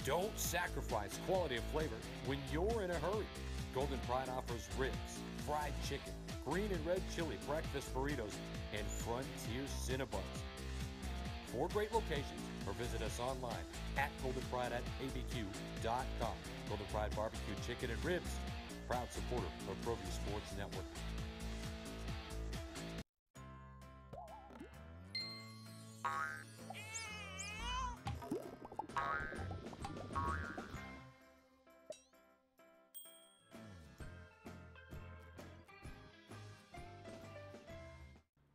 Don't sacrifice quality and flavor when you're in a hurry. Golden Pride offers ribs, fried chicken, green and red chili breakfast burritos, and Frontier Cinnabons. 4 great locations, or visit us online at goldenprideabq.com. Golden Pride Barbecue Chicken and Ribs, proud supporter of Proview Sports Network.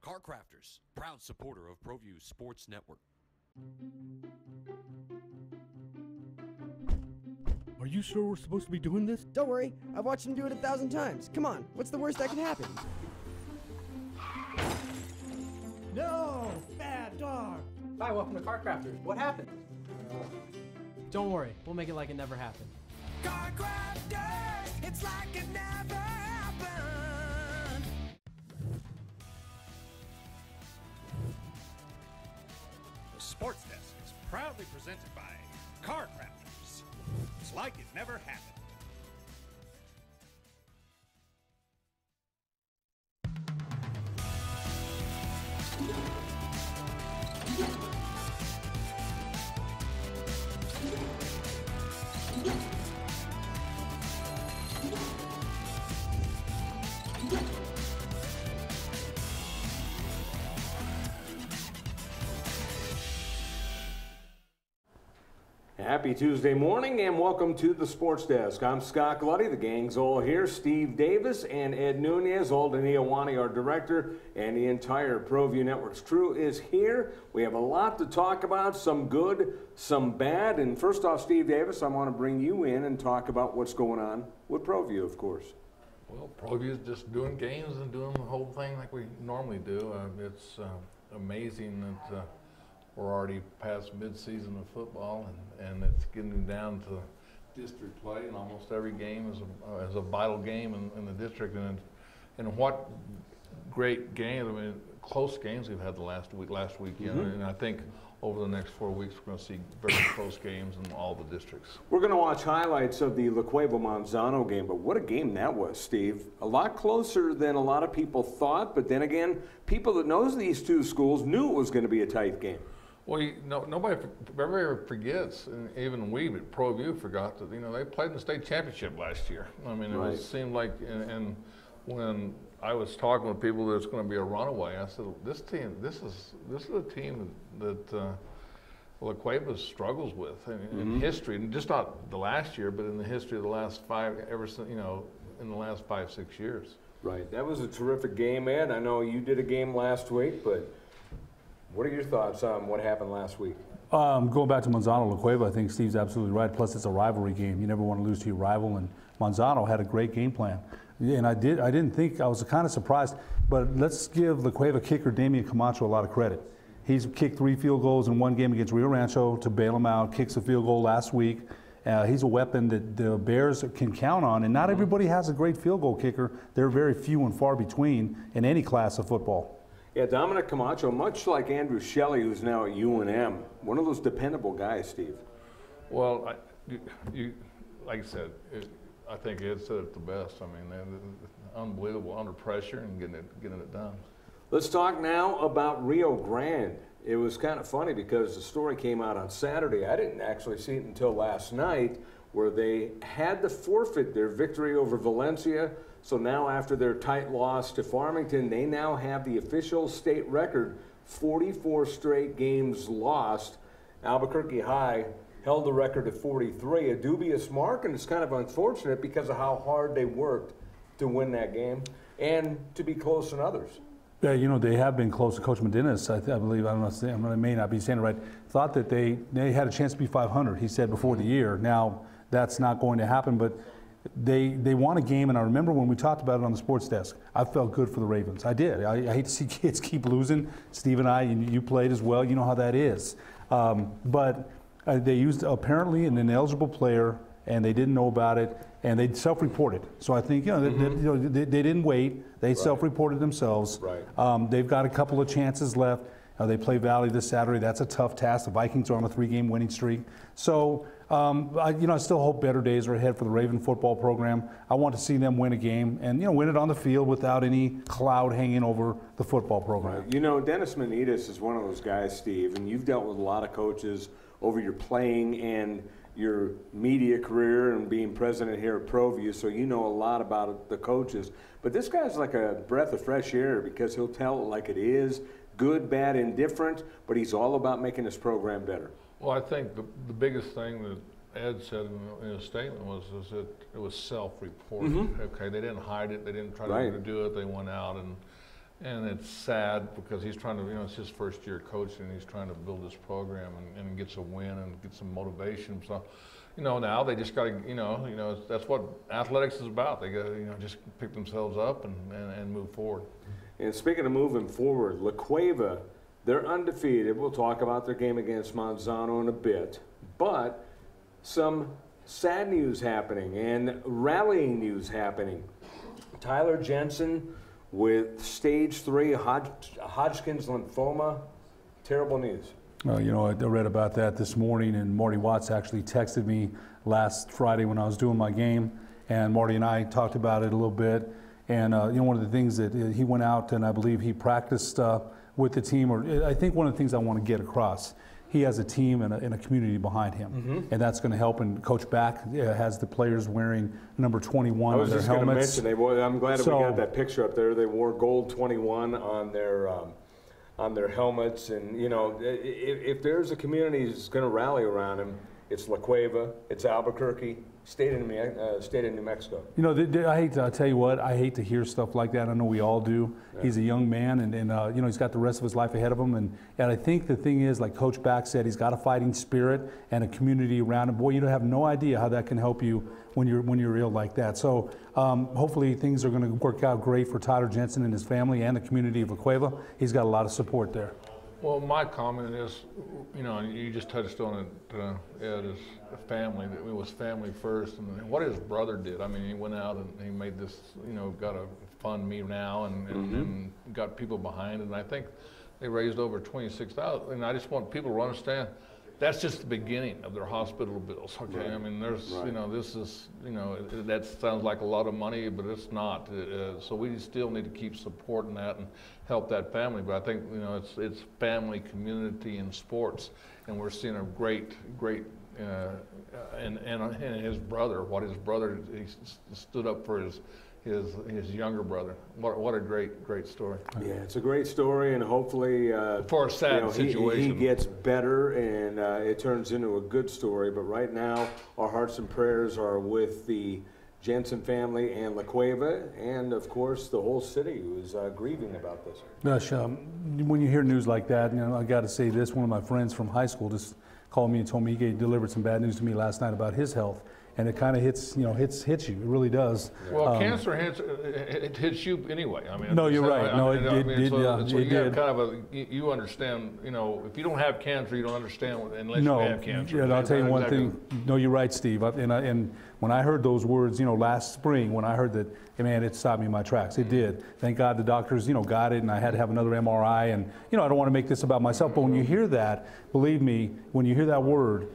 Car Crafters, proud supporter of Proview Sports Network. Are you sure we're supposed to be doing this? Don't worry, I've watched him do it 1,000 times. Come on, what's the worst that can happen? No! Bad dog! Hi, welcome to Car Crafters. What happened? Don't worry, we'll make it like it never happened. Car Crafters, it's like it never happened. The Sports Desk is proudly presented by Car Crafters. It's like it never happened. Happy Tuesday morning and welcome to the Sports Desk. I'm Scott Glutty. The gang's all here. Steve Davis and Ed Nunez, Alden Iowani, our director, and the entire Proview Network's crew is here. We have a lot to talk about, some good, some bad. And first off, Steve Davis, I want to bring you in and talk about what's going on with Proview, of course. Well, Proview is just doing games and doing the whole thing like we normally do. It's amazing that we're already past mid-season of football, and it's getting down to district play, and almost every game is a vital game in the district. And what great games! I mean, close games we've had the last weekend, and I think over the next 4 weeks we're going to see very close games in all the districts. We're going to watch highlights of the La Cueva-Manzano game, but what a game that was, Steve. A lot closer than a lot of people thought, but then again, people that knows these two schools knew it was going to be a tight game. Well, nobody ever forgets, and even we at Proview forgot that they played in the state championship last year. I mean, it seemed like, and when I was talking with people that it's going to be a runaway, I said, this is a team that La Cueva struggles with in history, and just not the last year, but in the history of the last in the last 5-6 years. Right. That was a terrific game, Ed. I know you did a game last week, but what are your thoughts on what happened last week? Going back to Manzano La Cueva, I think Steve's absolutely right. Plus, it's a rivalry game. You never want to lose to your rival, and Manzano had a great game plan. And I didn't think, I was kind of surprised, but let's give La Cueva kicker Damian Camacho a lot of credit. He's kicked 3 field goals in one game against Rio Rancho to bail him out, kicks a field goal last week. He's a weapon that the Bears can count on, and not everybody has a great field goal kicker. They're very few and far between in any class of football. Yeah, Dominic Camacho, much like Andrew Shelley, who's now at UNM, one of those dependable guys, Steve. Well, like I said, I think Ed said it the best. I mean, they're unbelievable under pressure and getting it done. Let's talk now about Rio Grande. It was kind of funny because the story came out on Saturday. I didn't actually see it until last night, where they had to forfeit their victory over Valencia. So now after their tight loss to Farmington, they now have the official state record, 44 straight games lost. Albuquerque High held the record at 43, a dubious mark, and it's kind of unfortunate because of how hard they worked to win that game and to be close in others. Yeah, they have been close. Coach Medina, I believe, I don't know, I may not be saying it right, thought that they had a chance to be 500, he said, before the year. Now, that's not going to happen, but they won a game, and I remember when we talked about it on the sports desk, I felt good for the Ravens. I did. I hate to see kids keep losing. Steve and I, you played as well. You know how that is. But they used apparently an ineligible player, and they didn't know about it, and they self-reported. So I think they didn't wait. They self-reported themselves. Right. They've got a couple of chances left. They play Valley this Saturday. That's a tough task. The Vikings are on a 3-game winning streak. So, I still hope better days are ahead for the Raven football program. I want to see them win a game and, win it on the field without any cloud hanging over the football program. Dennis Manitas is one of those guys, Steve, and you've dealt with a lot of coaches over your playing and your media career and being president here at Proview, so you know a lot about the coaches. But this guy's like a breath of fresh air because he'll tell it like it is, good, bad, indifferent, but he's all about making this program better. Well, I think the biggest thing that Ed said in his statement was that it was self-reported. Mm-hmm. Okay, they didn't hide it. They didn't try to do it. They went out and it's sad because he's trying to, it's his first year coaching and he's trying to build this program and gets a win and get some motivation. So, now they just got to, that's what athletics is about. They got to, just pick themselves up and move forward. And speaking of moving forward, La Cueva, they're undefeated. We'll talk about their game against Monsanto in a bit. But some sad news happening and rallying news happening. Tyler Jensen with stage 3 Hodgkin's lymphoma. Terrible news. I read about that this morning, and Marty Watts actually texted me last Friday when I was doing my game, and Marty and I talked about it a little bit. And one of the things that he went out and I believe he practiced with the team, or I think one of the things I want to get across, he has a team and a community behind him, and that's going to help. And Coach Back has the players wearing number 21 on their helmets. I was just going to mention, I'm glad that we got that picture up there. They wore gold 21 on their helmets, and if there's a community that's going to rally around him, it's La Cueva, it's Albuquerque, state of New Mexico. I hate to tell you what, I hate to hear stuff like that. I know we all do. Yeah. He's a young man, and he's got the rest of his life ahead of him. And I think the thing is, like Coach Back said, he's got a fighting spirit and a community around him. Boy, you don't have no idea how that can help you when you're ill like that. So hopefully things are going to work out great for Tyler Jensen and his family and the community of La Cueva. He's got a lot of support there. Well, my comment is, you just touched on it, Ed, is family. It was family first, and what his brother did. I mean, he went out and he made this, got a fund me now and got people behind it. And I think they raised over $26,000. And I just want people to understand that's just the beginning of their hospital bills. Okay, right. I mean, there's, this is, that sounds like a lot of money, but it's not. So we still need to keep supporting that and help that family. But I think, it's family, community, and sports, and we're seeing a great, and his brother, he stood up for his younger brother. What a great story. Yeah, it's a great story, and hopefully for a sad situation, he gets better and it turns into a good story. But right now, our hearts and prayers are with the Jensen family and La Cueva, and of course the whole city who is grieving about this. Gosh, when you hear news like that, I got to say this. One of my friends from high school just called me and told me he delivered some bad news to me last night about his health. And it kind of hits you. It really does. Well, cancer hits you anyway. I mean, no, you're right. No, it did. So you have kind of you understand. If you don't have cancer, you don't understand unless you have cancer. Yeah, I'll tell you one thing. No, you're right, Steve. And when I heard those words, last spring, when I heard that, man, it stopped me in my tracks. It did. Thank God the doctors, got it, and I had to have another MRI. And I don't want to make this about myself, but when you hear that, believe me, when you hear that word,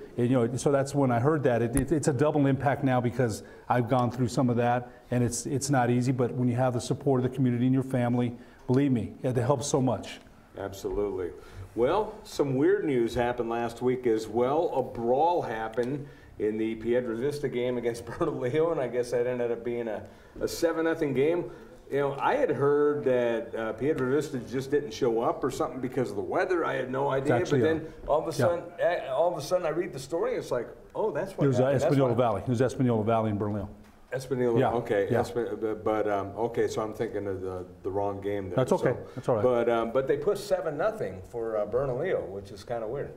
so that's when I heard that. It's a double impact now because I've gone through some of that, and it's not easy. But when you have the support of the community and your family, believe me, it helps so much. Absolutely. Well, some weird news happened last week as well. A brawl happened in the Piedra Vista game against Bernalillo, and I guess that ended up being a 7-0 game. I had heard that Piedra Vista just didn't show up or something because of the weather. I had no idea. But then all of a sudden, I read the story. It's like, oh, that's what happened. It was Espanola Valley. It was Espanola Valley in Bernalillo. Espanola. Yeah. Okay. Yeah. Okay. So I'm thinking of the wrong game there. That's okay. That's all right. But they put 7-0 for Bernalillo, which is kind of weird.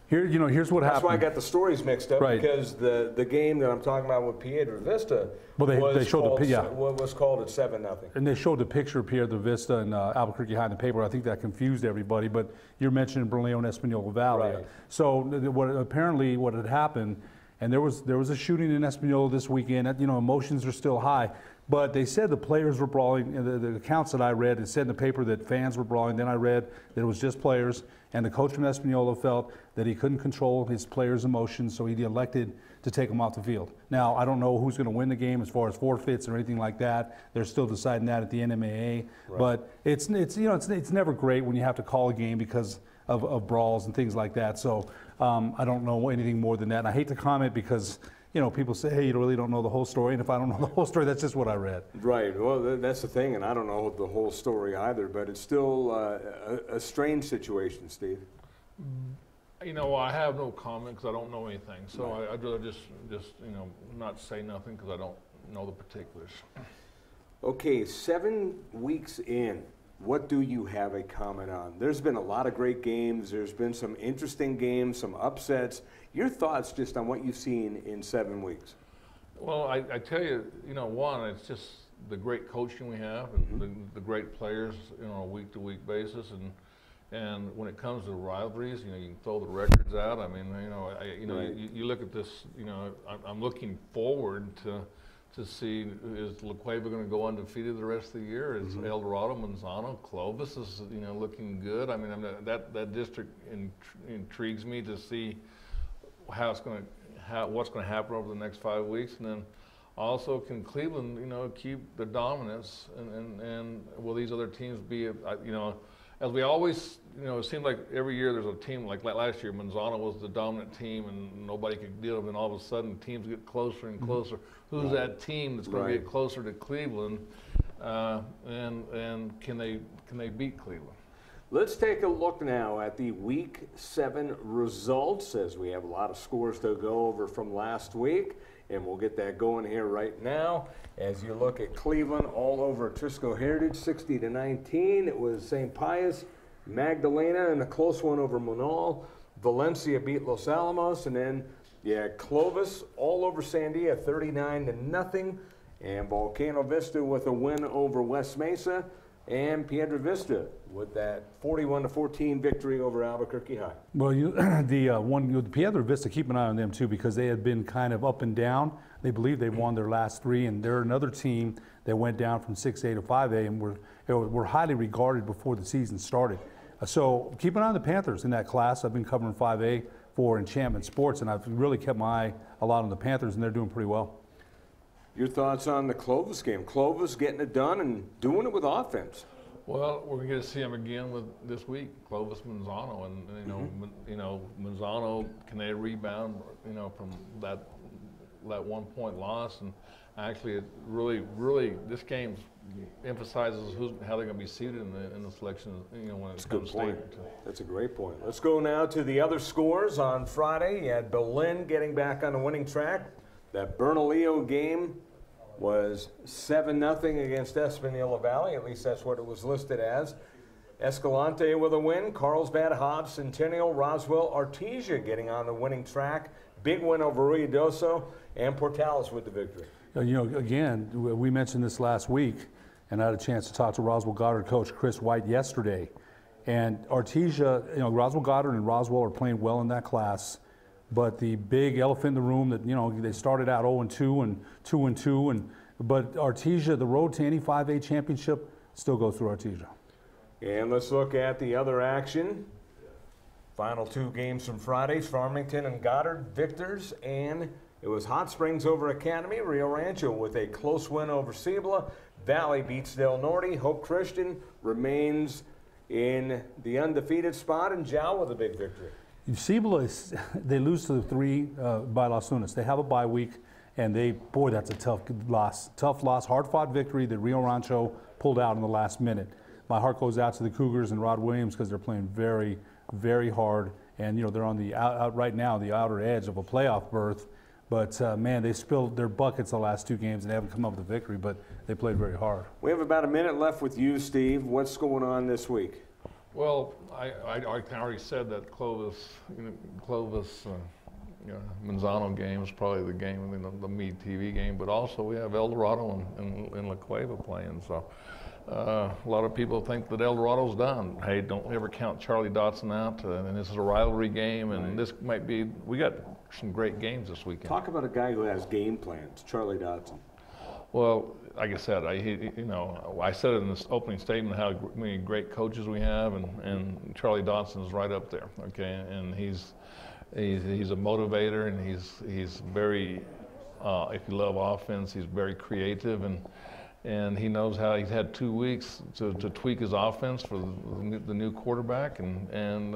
Here's what happened. That's why I got the stories mixed up, because the game that I'm talking about with Piedra Vista was called at 7-0. And they showed the picture of Piedra Vista and Albuquerque High in the paper. I think that confused everybody, but you're mentioning Bernalillo and Espanola Valley. Right. So what had happened, and there was a shooting in Espanola this weekend. Emotions are still high. But they said the players were brawling. The accounts that I read, it said in the paper that fans were brawling. Then I read that it was just players. And the coach from Espanola felt that he couldn't control his players' emotions, so he elected to take them off the field. Now, I don't know who's going to win the game as far as forfeits or anything like that. They're still deciding that at the NMAA. Right. But it's never great when you have to call a game because of brawls and things like that. So I don't know anything more than that. And I hate to comment because people say, hey, you really don't know the whole story. And if I don't know the whole story, that's just what I read. Right. Well, that's the thing. And I don't know the whole story either. But it's still a strange situation, Steve. I have no comment because I don't know anything. So I'd rather just not say nothing because I don't know the particulars. Okay, 7 weeks in. What do you have a comment on? There's been a lot of great games. There's been some interesting games, some upsets. Your thoughts just on what you've seen in 7 weeks? Well, I tell you, one, it's just the great coaching we have and the great players, on a week-to-week basis. And when it comes to rivalries, you can throw the records out. I mean, you look at this, I'm looking forward to see, is La Cueva going to go undefeated the rest of the year? Is El Dorado, Manzano, Clovis is looking good. I mean, that district intrigues me to see what's going to happen over the next 5 weeks, and then also can Cleveland keep the dominance, and will these other teams be as we always it seems like every year there's a team like last year Manzano was the dominant team and nobody could deal with it, and all of a sudden teams get closer and closer. Who's that team that's going to get closer to Cleveland, and can they beat Cleveland? Let's take a look now at the Week 7 results, as we have a lot of scores to go over from last week, and we'll get that going here right now. As you look at Cleveland all over Trisco Heritage, 60-19. It was St. Pius, Magdalena, and a close one over Munal. Valencia beat Los Alamos, and then Clovis all over Sandia, 39-0, and Volcano Vista with a win over West Mesa, and Piedra Vista with that 41-14 victory over Albuquerque High. Well, the Piedra Vista, keep an eye on them too, because they had been kind of up and down. They believe they won their last 3, and they're another team that went down from 6A to 5A, and were highly regarded before the season started. So keep an eye on the Panthers in that class. I've been covering 5A for Enchantment Sports, and I've really kept my eye a lot on the Panthers, and they're doing pretty well. Your thoughts on the Clovis game? Clovis getting it done and doing it with offense. Well, we're going to see them again this week, Clovis Manzano, and Manzano, can they rebound from that 1-point loss? And actually, it really this game emphasizes how they're going to be seated in the selection. When it comes to state. That's a great point. Let's go now to the other scores on Friday. You had Berlin getting back on the winning track. That Bernalillo game was 7-0 against Espanola Valley. At least that's what it was listed as. Escalante with a win. Carlsbad, Hobbs, Centennial, Roswell, Artesia getting on the winning track. Big win over Ruidoso, and Portales with the victory. Again, we mentioned this last week, and I had a chance to talk to Roswell Goddard coach Chris White yesterday. And Artesia, Roswell Goddard and Roswell are playing well in that class. But the big elephant in the room that, they started out 0-2 and 2-2, but Artesia, the road to any 5A championship, still goes through Artesia. And let's look at the other action. Final 2 games from Friday, Farmington and Goddard victors, and it was Hot Springs over Academy, Rio Rancho with a close win over Cibola. Valley beats Del Norte. Hope Christian remains in the undefeated spot, and Jow with a big victory. Cibola, they lose to the 3 by Las Unas. They have a bye week, and that's a tough loss. Tough loss, hard-fought victory that Rio Rancho pulled out in the last minute. My heart goes out to the Cougars and Rod Williams because they're playing very, very hard, and they're on the out right now, the outer edge of a playoff berth. But man, they spilled their buckets the last 2 games, and they haven't come up with a victory, but they played very hard. We have about a minute left with you, Steve. What's going on this week? Well, I already said that Clovis Manzano game is probably the game, the Meade TV game, but also we have El Dorado and La Cueva playing. So a lot of people think that El Dorado's done. Hey, don't ever count Charlie Dotson out. And this is a rivalry game, and this might be. We got some great games this weekend. Talk about a guy who has game plans, Charlie Dotson. Well, like I said, I said it in this opening statement how many great coaches we have, and Charlie Dawson's right up there. Okay, and he's a motivator, and he's very, if you love offense, he's very creative, and he knows how. He's had 2 weeks to tweak his offense for the new quarterback, and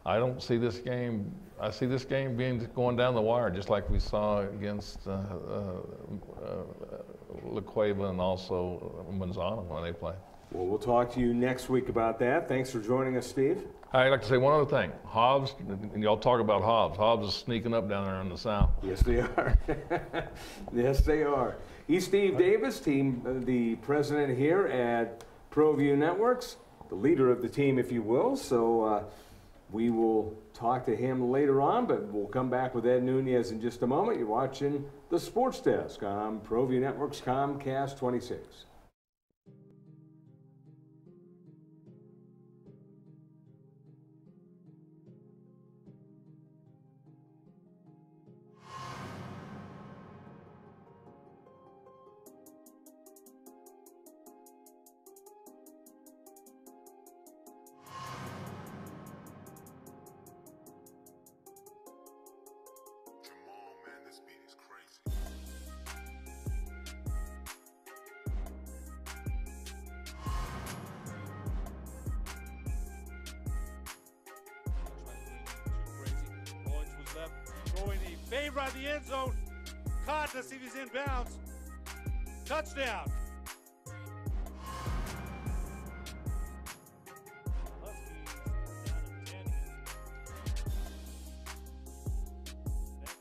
I don't see this game. I see this game going down the wire, just like we saw against La Cueva and also Manzano when they play. Well, we'll talk to you next week about that. Thanks for joining us, Steve. I'd like to say one other thing. Hobbs, and y'all talk about Hobbs. Hobbs is sneaking up down there in the South. Yes, they are. Yes, they are. He's Steve Davis, the president here at Proview Networks, the leader of the team, if you will. So we will talk to him later on, but we'll come back with Ed Nunez in just a moment. You're watching the Sports Desk on Proview Networks Comcast 26. Throwing a fade right the end zone. Caught to see if he's in bounds. Touchdown.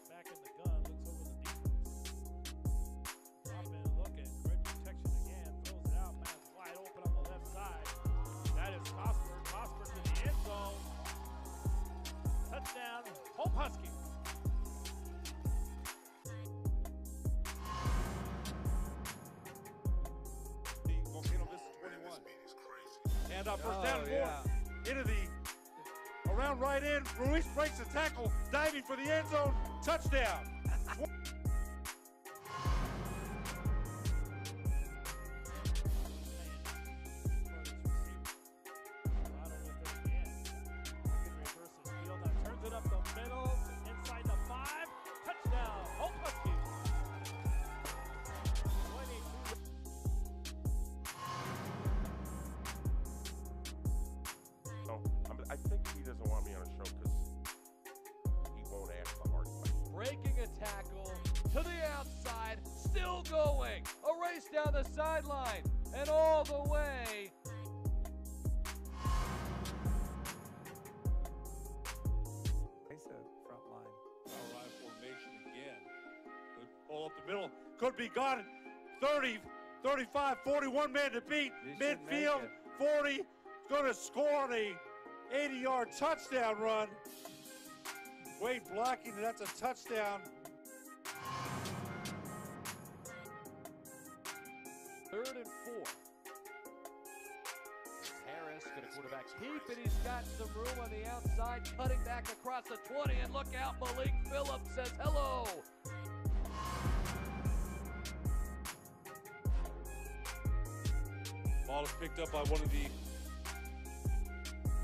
Back in the gun, looks over the defense. Drop in and look at great protection again. Throws it out, man's wide open on the left side. That is Cosper. Cosper to the end zone. Touchdown, Hope Huskies. And first down and more into the around right end. Ruiz breaks the tackle, diving for the end zone. Touchdown. Turns it up the middle, inside the 5. Touchdown. Hope Huskies. I think he doesn't want me on a show because he won't ask the hard question. Breaking a tackle to the outside, still going. A race down the sideline and all the way. Front line. All right, formation again. Good ball up the middle. Could be gone. 30, 35, 41 man to beat. Midfield, 40. Going to score on a 80-yard touchdown run. Wade blocking, and that's a touchdown. 3rd and 4. Harris going to quarterback keep, and he's got some room on the outside, cutting back across the 20, and look out, Malik Phillips says hello. Ball is picked up by one of the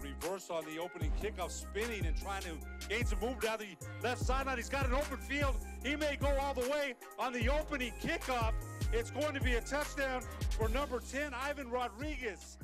reverse on the opening kickoff, spinning and trying to gain some move down the left sideline. He's got an open field. He may go all the way on the opening kickoff. It's going to be a touchdown for number 10, Ivan Rodriguez.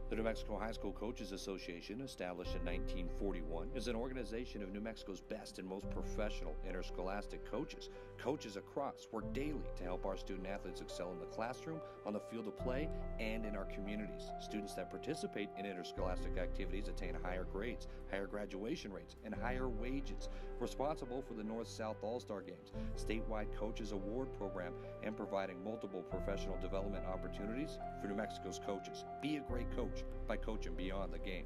The New Mexico High School Coaches Association, established in 1941, is an organization of New Mexico's best and most professional interscholastic coaches. Coaches across work daily to help our student athletes excel in the classroom, on the field of play, and in our communities. Students that participate in interscholastic activities attain higher grades, higher graduation rates, and higher wages. Responsible for the North-South All-Star Games, statewide Coaches Award Program, and providing multiple professional development opportunities for New Mexico's coaches. Be a great coach by coaching beyond the game.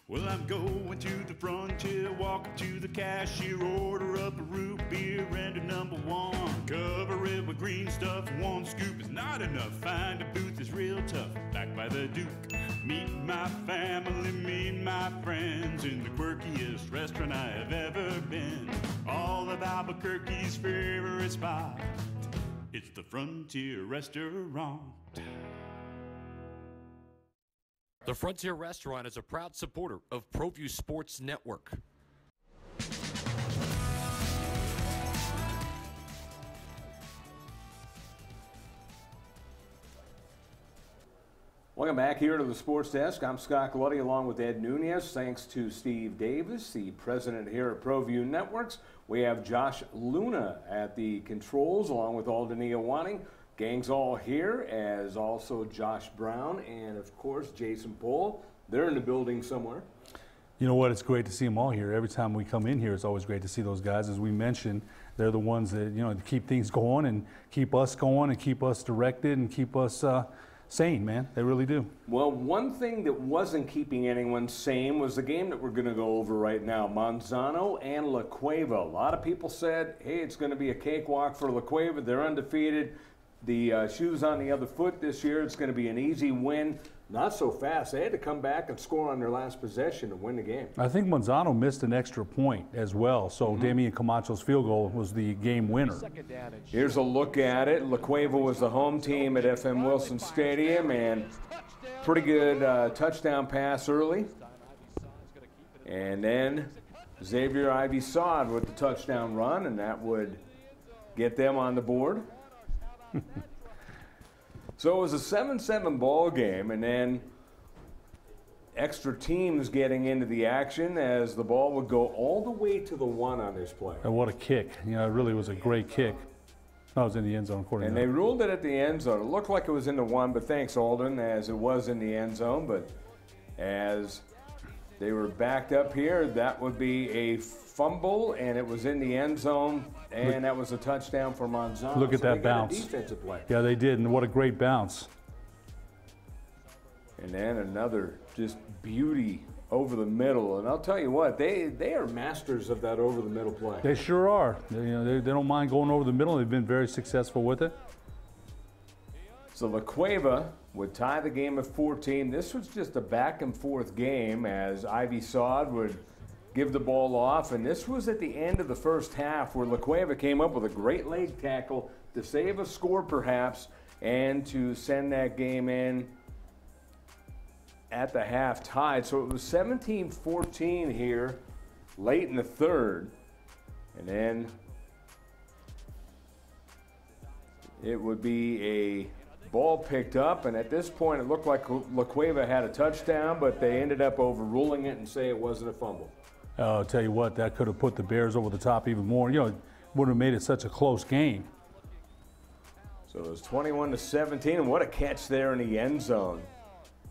Well, I'm going to the frontier, walking to the cashier, order up a root beer and a #1. Cover it with green stuff. One scoop is not enough. Find a booth is real tough. Back by the Duke. Meet my family, meet my friends in the quirkiest restaurant I have ever been. All of Albuquerque's favorite spot. It's the Frontier Restaurant. The Frontier Restaurant is a proud supporter of Proview Sports Network. Welcome back here to the Sports Desk. I'm Scott Galletti along with Ed Nunez. Thanks to Steve Davis, the president here at ProView Networks. We have Josh Luna at the controls along with Alden Iowani. Gang's all here, as also Josh Brown and, of course, Jason Pohl. They're in the building somewhere. You know what? It's great to see them all here. Every time we come in here, it's always great to see those guys. As we mentioned, they're the ones that, keep things going and keep us going and keep us directed and keep us sane, man. They really do. Well, one thing that wasn't keeping anyone sane was the game that we're going to go over right now, Manzano and La Cueva. A lot of people said, hey, it's going to be a cakewalk for La Cueva. They're undefeated. The shoe's on the other foot this year. It's going to be an easy win. Not so fast. They had to come back and score on their last possession to win the game. I think Manzano missed an extra point as well, so Damian Camacho's field goal was the game winner. Here's a look at it. La Cueva was the home team at FM Wilson Stadium, and pretty good touchdown pass early. And then Xavier Ivy-Sod with the touchdown run, and that would get them on the board. So it was a 7-7 ball game, and then extra teams getting into the action as the ball would go all the way to the 1 on this play. And what a kick. It really was a great kick. That was in the end zone, according to And they ruled it at the end zone. It looked like it was in the 1, but thanks, Alden, as it was in the end zone. But as they were backed up here, that would be a fumble, and it was in the end zone, and that was a touchdown for Manzano. Look at that bounce. A defensive play. Yeah, they did, and what a great bounce. And then another just beauty over the middle. And I'll tell you what, they are masters of that over the middle play. They sure are. They don't mind going over the middle. They've been very successful with it. So La Cueva would tie the game at 14. This was just a back and forth game as Ivy-Sod would give the ball off, and this was at the end of the first half where La Cueva came up with a great leg tackle to save a score perhaps and to send that game in at the half tied. So it was 17-14 here late in the third, and then it would be a ball picked up, and at this point it looked like La Cueva had a touchdown, but they ended up overruling it and say it wasn't a fumble. I'll tell you what, that could have put the Bears over the top even more. It would have made it such a close game. So it was 21-17, and what a catch there in the end zone.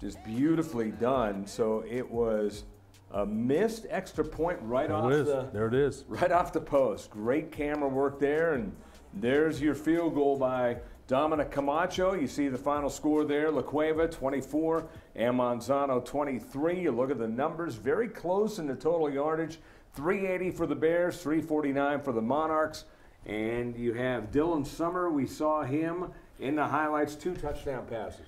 Just beautifully done. So it was a missed extra point right off the post. Great camera work there, and there's your field goal by Dominic Camacho. You see the final score there. La Cueva 24 and Manzano 23. You look at the numbers, very close in the total yardage. 380 for the Bears, 349 for the Monarchs. And you have Dylan Summer. We saw him in the highlights, 2 touchdown passes.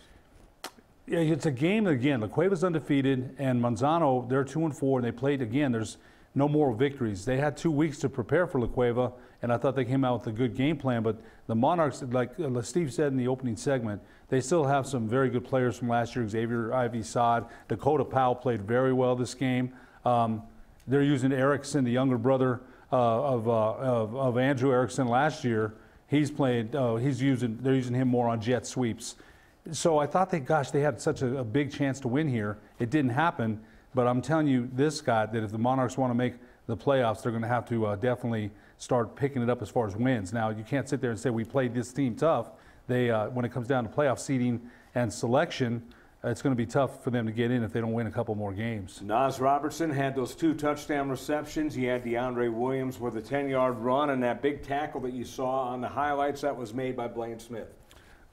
Yeah, it's a game again. La Cueva's undefeated, and Manzano, they're 2-4, and they played again. There's no more victories. They had 2 weeks to prepare for La Cueva, and I thought they came out with a good game plan. But the Monarchs, like Steve said in the opening segment, they still have some very good players from last year. Xavier Ivy-Sod, Dakota Powell played very well this game. They're using Erickson, the younger brother of Andrew Erickson last year. He's played. They're using him more on jet sweeps. So I thought they had such a big chance to win here. It didn't happen. But I'm telling you, this, Scott, that if the Monarchs want to make the playoffs, they're going to have to definitely start picking it up as far as wins. Now, you can't sit there and say we played this team tough. They, when it comes down to playoff seeding and selection, it's going to be tough for them to get in if they don't win a couple more games. Nas Robertson had those 2 touchdown receptions. He had DeAndre Williams with a 10-yard run, and that big tackle that you saw on the highlights, that was made by Blaine Smith.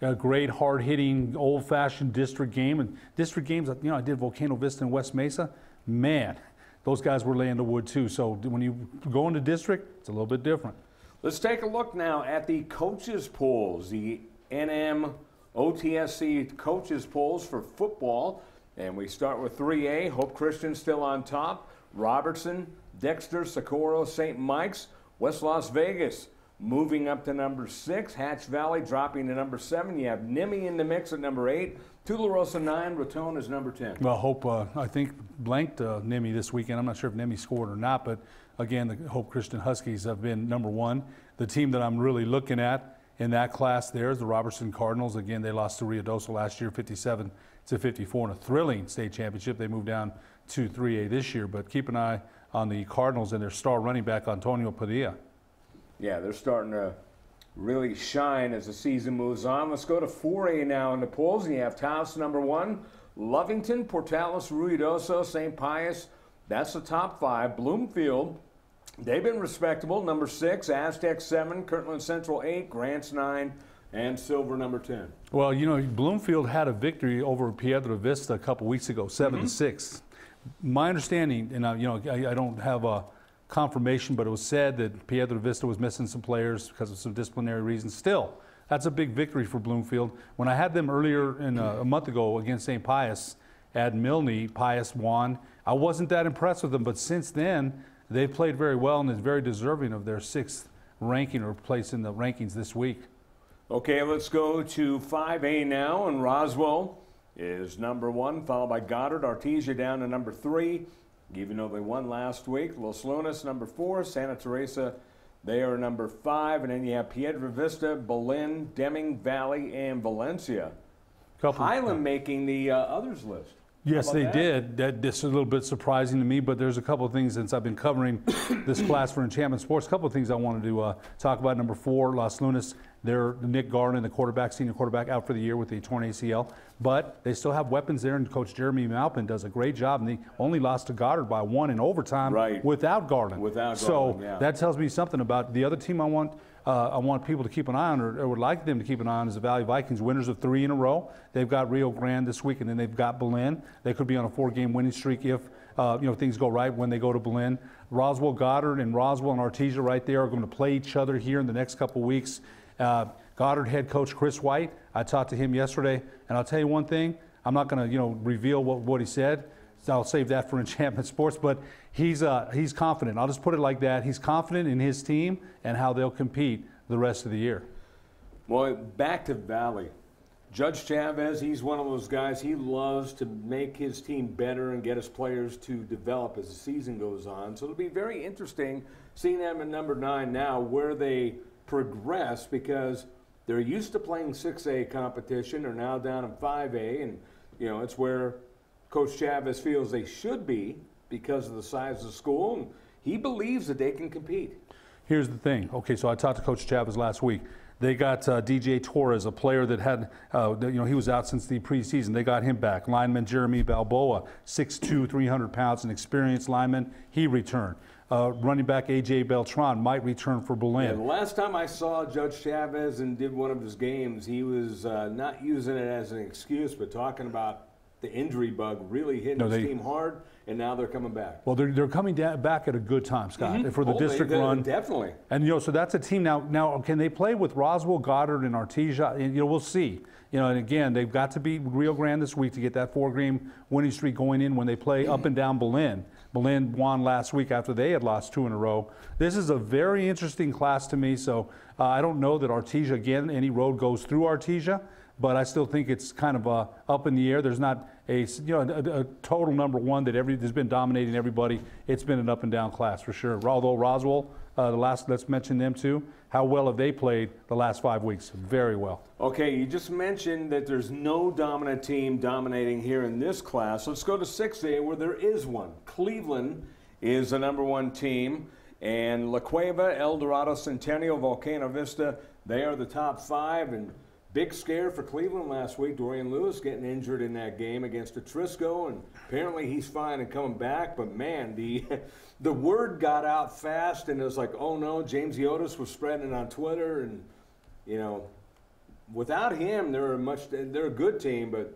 A great, hard-hitting, old-fashioned district game. And district games, I did Volcano Vista and West Mesa. Man, those guys were laying the wood, too. So when you go into district, it's a little bit different. Let's take a look now at the coaches polls, the NM OTSC coaches polls for football. And we start with 3A. Hope Christian still on top. Robertson, Dexter, Socorro, St. Mike's, West Las Vegas moving up to number 6. Hatch Valley dropping to number 7. You have Nimmy in the mix at number 8. Tularosa 9. Raton is number 10. Well, Hope, I think, blanked Nimmy this weekend. I'm not sure if Nimmy scored or not, but again, the Hope Christian Huskies have been number 1. The team that I'm really looking at in that class there is the Robertson Cardinals. Again, they lost to Ruidoso last year, 57-54 in a thrilling state championship. They moved down to 3A this year, but keep an eye on the Cardinals and their star running back, Antonio Padilla. Yeah, they're starting to really shine as the season moves on. Let's go to 4A now in the polls. And you have Taos number 1, Lovington, Portales, Ruidoso, St. Pius. That's the top 5. Bloomfield, they've been respectable. Number 6, Aztec 7, Kirtland Central 8, Grants 9, and Silver number 10. Well, you know, Bloomfield had a victory over Piedra Vista a couple weeks ago, 7-6. My understanding, and I don't have a confirmation, but it was said that Piedra Vista was missing some players because of some disciplinary reasons. Still, that's a big victory for Bloomfield. When I had them earlier in a month ago against St. Pius at Milne, Pius won. I wasn't that impressed with them, but since then, they've played very well and is very deserving of their 6th ranking or place in the rankings this week. Okay, let's go to 5A now, and Roswell is number 1, followed by Goddard. Artesia down to number 3, even though they won last week. Los Lunas number 4, Santa Teresa, they are number 5, and then you have Piedra Vista, Belen, Deming Valley, and Valencia. Highland making the others list. Yes, they did. This is a little bit surprising to me, but there's a couple of things since I've been covering this class for Enchantment Sports. A couple of things I wanted to talk about. Number 4, Los Lunas. They're Nick Garland, the quarterback, senior quarterback, out for the year with a torn ACL. But they still have weapons there, and Coach Jeremy Malpin does a great job. And they only lost to Goddard by 1 in overtime without Garland. So that tells me something about the other team I want people to keep an eye on, or would like them to keep an eye on, is the Valley Vikings, winners of 3 in a row. They've got Rio Grande this week, and then they've got Belen. They could be on a 4-game winning streak if things go right when they go to Belen. Roswell, Goddard, and Roswell and Artesia right there are going to play each other here in the next couple weeks. Goddard head coach Chris White, I talked to him yesterday, and I'll tell you one thing. I'm not going to reveal what he said. I'll save that for Enchantment Sports, but he's confident. I'll just put it like that. He's confident in his team and how they'll compete the rest of the year. Well, back to Valley. Judge Chavez, he's one of those guys, he loves to make his team better and get his players to develop as the season goes on. So it'll be very interesting seeing them at number 9 now, where they progress, because they're used to playing 6A competition. They're now down in 5A, and it's where Coach Chavez feels they should be because of the size of the school, and he believes that they can compete. Here's the thing. Okay, so I talked to Coach Chavez last week. They got DJ Torres, a player that had, he was out since the preseason. They got him back. Lineman Jeremy Balboa, 6'2", 300 pounds, an experienced lineman. He returned. Running back A.J. Beltran might return for Belen. Yeah, the last time I saw Judge Chavez and did one of his games, he was not using it as an excuse, but talking about the injury bug really hitting his team hard, and now they're coming back. Well, they're coming back at a good time, Scott, for the district run. Definitely. And, so that's a team now. Can they play with Roswell, Goddard, and Artesia? And, we'll see. And again, they've got to beat Rio Grande this week to get that 4-game winning streak going in when they play up and down Belen. Belen won last week after they had lost 2 in a row. This is a very interesting class to me. So I don't know that Artesia, again, any road goes through Artesia, but I still think it's kind of up in the air. There's not a total number 1 that has been dominating everybody. It's been an up and down class for sure. Although Roswell, let's mention them too. How well have they played the last 5 weeks? Very well. Okay, you just mentioned that there's no dominant team dominating here in this class. Let's go to 6A where there is one. Cleveland is the number 1 team, and La Cueva, El Dorado, Centennial, Volcano Vista, they are the top 5. And big scare for Cleveland last week. Dorian Lewis getting injured in that game against Atrisco, and apparently he's fine and coming back. But man, the word got out fast, and it was like, oh no, James Iotis was spreading it on Twitter, and without him, they're a good team, but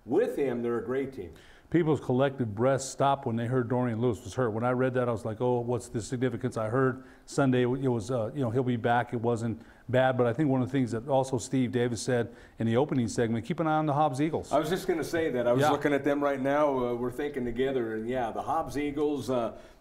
with him, they're a great team. people's collective breaths stopped when they heard Dorian Lewis was hurt. When I read that, I was like, oh, what's the significance? I heard Sunday it was, he'll be back. It wasn't bad, but I think one of the things that also Steve Davis said in the opening segment, keep an eye on the Hobbs Eagles. I was just going to say that. I was looking at them right now. We're thinking together, and yeah, the Hobbs Eagles,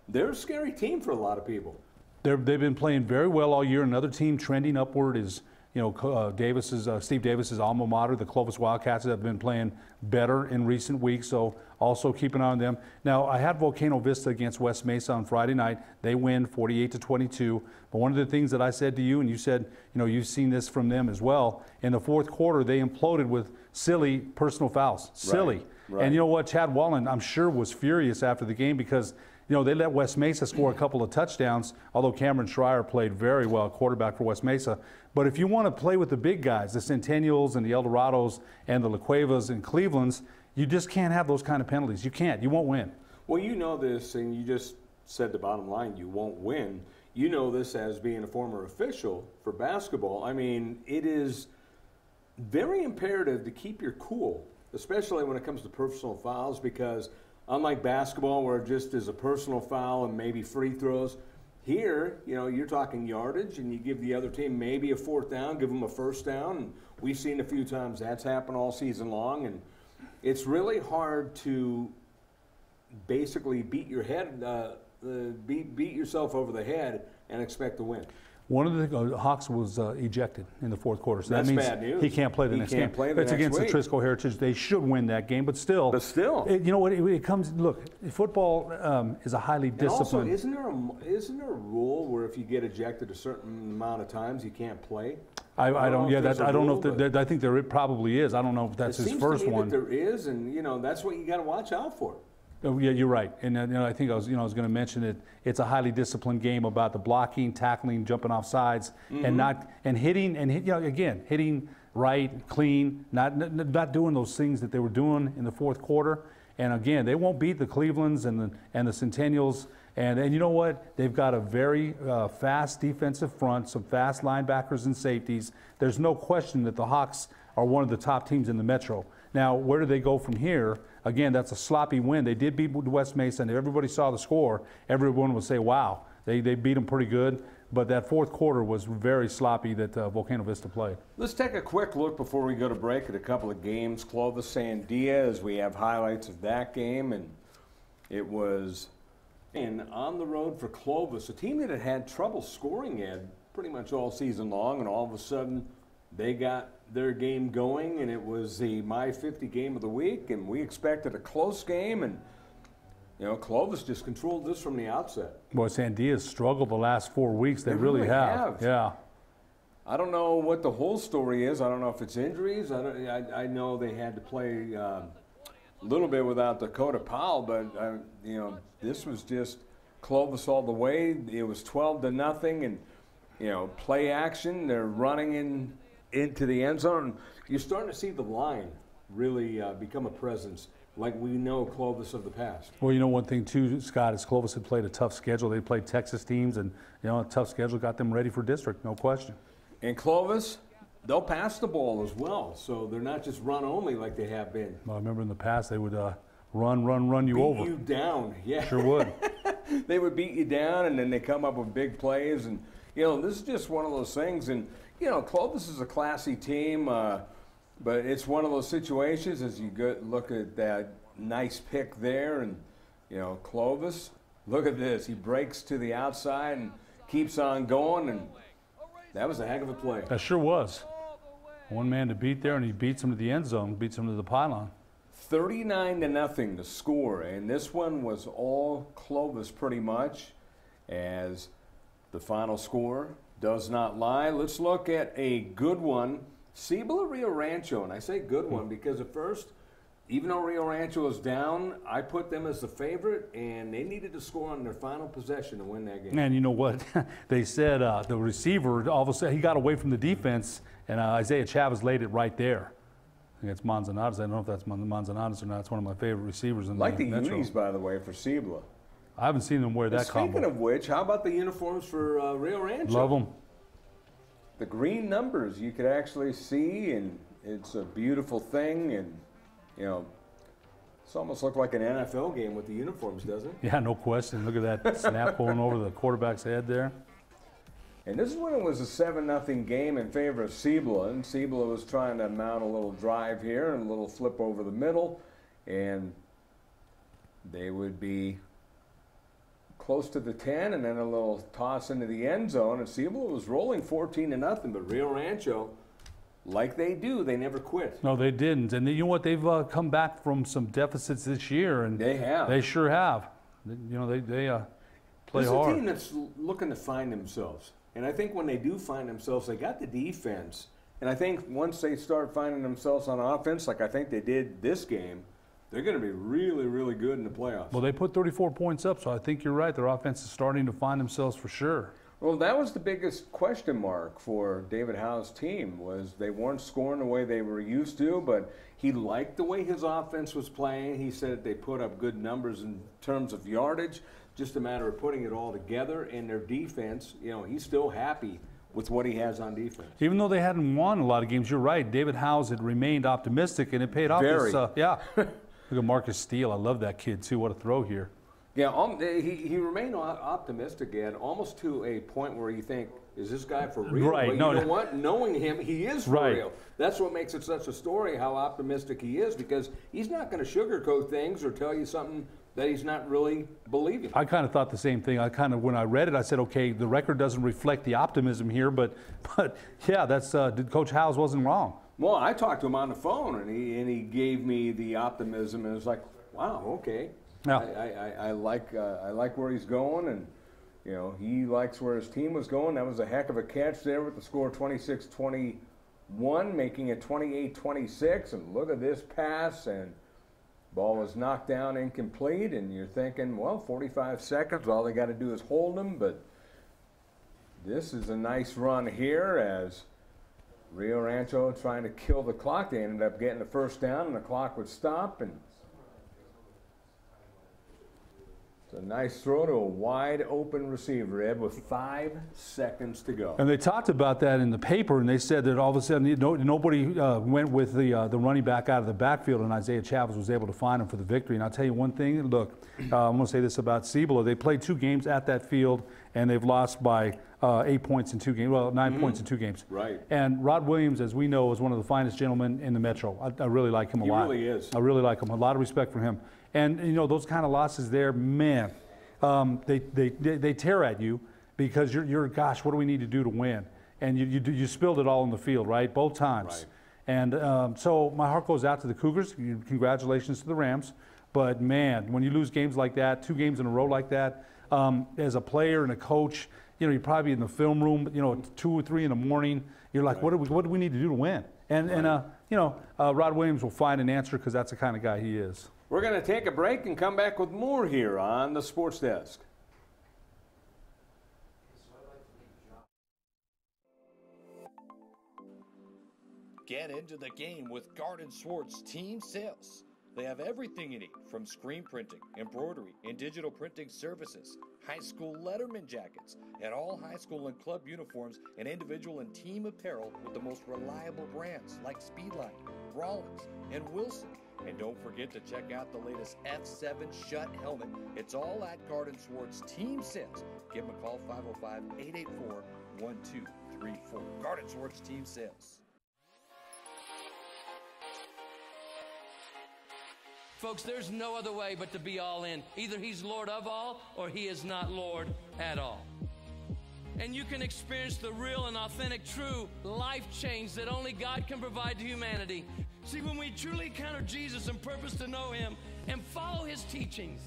they're a scary team for a lot of people. They've been playing very well all year. Another team trending upward is, Steve Davis's alma mater, the Clovis Wildcats, have been playing better in recent weeks. So also keep an eye on them. Now, I had Volcano Vista against West Mesa on Friday night. They win 48-22. But one of the things that I said to you, and you said, you've seen this from them as well. In the fourth quarter, they imploded with silly personal fouls. Silly. Right. And you know what? Chad Wallen, I'm sure, was furious after the game because they let West Mesa score a couple of touchdowns, although Cameron Schreier played very well, quarterback for West Mesa. But if you want to play with the big guys, the Centennials and the Eldorados and the La Cuevas and Clevelands, you just can't have those kind of penalties. You can't. You won't win. Well, you know this, and you just said the bottom line, you won't win. You know this as being a former official for basketball. I mean, it is very imperative to keep your cool, especially when it comes to personal fouls, because unlike basketball where it just is a personal foul and maybe free throws, here, you're talking yardage and you give the other team maybe a fourth down, give them a first down. And we've seen a few times that's happened all season long. And it's really hard to basically beat yourself over the head and expect to win. One of the Hawks was ejected in the fourth quarter, so that's that means bad news. He can't play the next game. It's against the Trisco Heritage. They should win that game, but still. You know what? It comes. Look, football is a highly disciplined. Also, isn't there a rule where if you get ejected a certain amount of times, you can't play? I don't. Yeah, I don't know if I think there probably is. I don't know if that's his first one. It seems to me that there is, and that's what you got to watch out for. Oh, yeah, you're right, and I think I was going to mention it. It's a highly disciplined game about the blocking, tackling, jumping off sides, and hitting, hitting right, clean, not doing those things that they were doing in the fourth quarter. And again, they won't beat the Clevelands and the Centennials. And you know what? They've got a very fast defensive front, some fast linebackers and safeties. There's no question that the Hawks are one of the top teams in the Metro. Now, where do they go from here? Again, that's a sloppy win. They did beat West Mesa, and if everybody saw the score, everyone would say, wow, they beat them pretty good. But that fourth quarter was very sloppy that Volcano Vista played. Let's take a quick look before we go to break at a couple of games. Clovis Sandia, as we have highlights of that game. And it was on the road for Clovis, a team that had trouble scoring, Ed, pretty much all season long, and all of a sudden they got their game going, and it was the My 50 game of the week, and we expected a close game, and Clovis just controlled this from the outset. Boy, Sandia's struggled the last 4 weeks. They really have. Yeah. I don't know what the whole story is. I don't know if it's injuries. I know they had to play a little bit without Dakota Powell, but this was just Clovis all the way. It was 12-0, and play action. They're running into the end zone. You're starting to see the line really become a presence like we know Clovis of the past. Well, one thing too, Scott, is Clovis had played a tough schedule. They played Texas teams, and a tough schedule got them ready for district, no question. And Clovis, they'll pass the ball as well, so they're not just run only like they have been. Well, I remember in the past they would run you over. Beat you down, yeah. Sure would. They would beat you down, and then they come up with big plays, and this is just one of those things. And Clovis is a classy team, but it's one of those situations as you look at that nice pick there, and Clovis, look at this. He breaks to the outside and keeps on going, and that was a heck of a play. That sure was. One man to beat there, and he beats him to the end zone, beats him to the pylon. 39-0 the score, and this one was all Clovis pretty much, as the final score does not lie. Let's look at a good one. Cibola Rio Rancho, and I say good one because at first, even though Rio Rancho was down, I put them as the favorite, and they needed to score on their final possession to win that game. And you know what? They said the receiver, all of a sudden, he got away from the defense, and Isaiah Chavez laid it right there. I think it's Manzanares. I don't know if that's Manzanares or not. It's one of my favorite receivers in the Metro. Unis, by the way, for Cibola. I haven't seen them wear that combo. Speaking of which, how about the uniforms for Rio Rancho? Love them. The green numbers you could actually see, and it's a beautiful thing. And This almost looked like an NFL game with the uniforms, doesn't it? Yeah, no question. Look at that snap going over the quarterback's head there. And this is when it was a 7-0 game in favor of Cibola. And Cibola was trying to mount a little drive here and a little flip over the middle. And they would be close to the 10 and then a little toss into the end zone. And Cibola was rolling 14-0, but Rio Rancho, like they do, they never quit. No, they didn't. And you know what? They've come back from some deficits this year. And they have. They sure have. You know, they play hard. It's a team that's looking to find themselves. And I think when they do find themselves, they got the defense. And I think once they start finding themselves on offense, like I think they did this game, they're going to be really, really good in the playoffs. Well, they put 34 points up, so I think you're right. Their offense is starting to find themselves for sure. Well, that was the biggest question mark for David Howe's team, was they weren't scoring the way they were used to, but he liked the way his offense was playing. He said they put up good numbers in terms of yardage, just a matter of putting it all together. And their defense, you know, he's still happy with what he has on defense. Even though they hadn't won a lot of games, you're right. David Howes had remained optimistic, and it paid off. Very. Yeah. Look at Marcus Steele. I love that kid, too. What a throw here. Yeah, he remained optimistic, Ed, almost to a point where you think, is this guy for real? Right. But no, you know what? Knowing him, he is for right. real. That's what makes it such a story, how optimistic he is, because he's not going to sugarcoat things or tell you something that he's not really believing. I kind of thought the same thing. When I read it, I said, okay, the record doesn't reflect the optimism here, but yeah, that's Coach Howes wasn't wrong. Well, I talked to him on the phone, and he gave me the optimism, and it was like, wow, okay. Yeah. I like where he's going, and you know, he likes where his team was going. That was a heck of a catch there with the score 26-21, making it 28-26. And look at this pass, and ball was knocked down incomplete, and you're thinking, well, 45 seconds, all they got to do is hold him. But this is a nice run here as Rio Rancho trying to kill the clock. They ended up getting the first down, and the clock would stop. And a nice throw to a wide open receiver, Ed, with 5 seconds to go. And they talked about that in the paper, and they said that all of a sudden nobody went with the running back out of the backfield, and Isaiah Chavez was able to find him for the victory. And I'll tell you one thing, look, I'm going to say this about Cibola. They played 2 games at that field, and they've lost by 8 points in 2 games, well, 9 points in 2 games. Right. And Rod Williams, as we know, is one of the finest gentlemen in the Metro. I really like him a lot. He really is. I really like him. A lot of respect for him. And, you know, those kind of losses there, man, they tear at you because you're gosh, what do we need to do to win? And you spilled it all in the field, right? Both times. Right. And so my heart goes out to the Cougars. Congratulations to the Rams. But, man, when you lose games like that, 2 games in a row like that, as a player and a coach, you know, you're probably in the film room, you know, 2 or 3 in the morning. You're like, right. what do we need to do to win? And you know, Rod Williams will find an answer because that's the kind of guy he is. We're going to take a break and come back with more here on the Sports Desk. Get into the game with Garden Swartz Team Sales. They have everything you need, from screen printing, embroidery, and digital printing services, high school letterman jackets, and all high school and club uniforms, and individual and team apparel with the most reliable brands like Speedline, Rawlins, and Wilson. And don't forget to check out the latest F7 Shut helmet. It's all at Garden Swartz Team Sales. Give them a call, 505-884-1234. Garden Swartz Team Sales. Folks, there's no other way but to be all in. Either he's Lord of all or he is not Lord at all. And you can experience the real and authentic, true life change that only God can provide to humanity. See, when we truly encounter Jesus and purpose to know him and follow his teachings,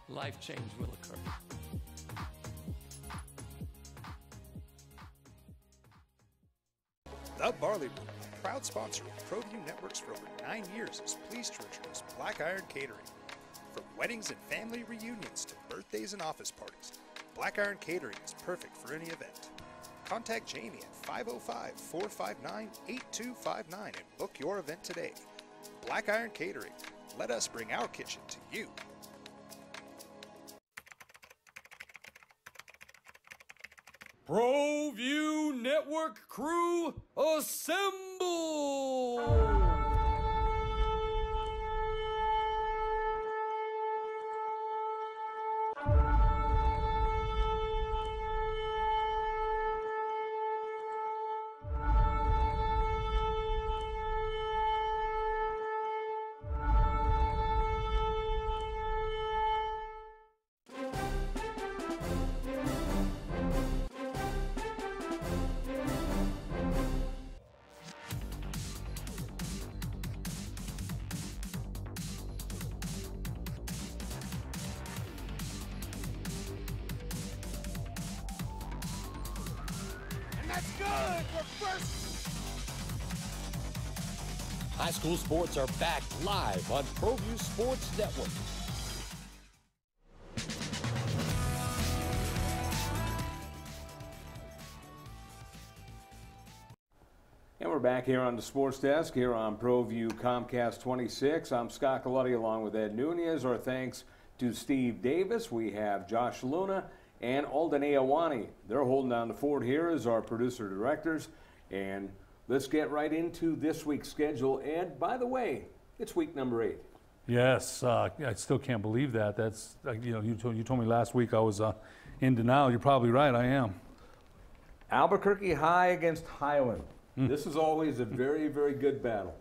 #life change will occur. The Barley Room, proud sponsor of Proview Networks for over 9 years, is pleased to introduce Black Iron Catering. From weddings and family reunions to birthdays and office parties, Black Iron Catering is perfect for any event. Contact Jamie at 505-459-8259 and book your event today. Black Iron Catering. Let us bring our kitchen to you. Proview Network crew, assemble! that's good for first. High school sports are back live on Proview Sports Network. And we're back here on the Sports Desk here on ProView Comcast 26. I'm Scott Galletti along with Ed Nunez. Our thanks to Steve Davis. We have Josh Luna and Alden Awani. They're holding down the fort here as our producer-directors. And let's get right into this week's schedule. Ed, by the way, it's week number 8. Yes, I still can't believe that. That's you told me last week I was in denial. You're probably right. I am. Albuquerque High against Highland. This is always a very, very good battle.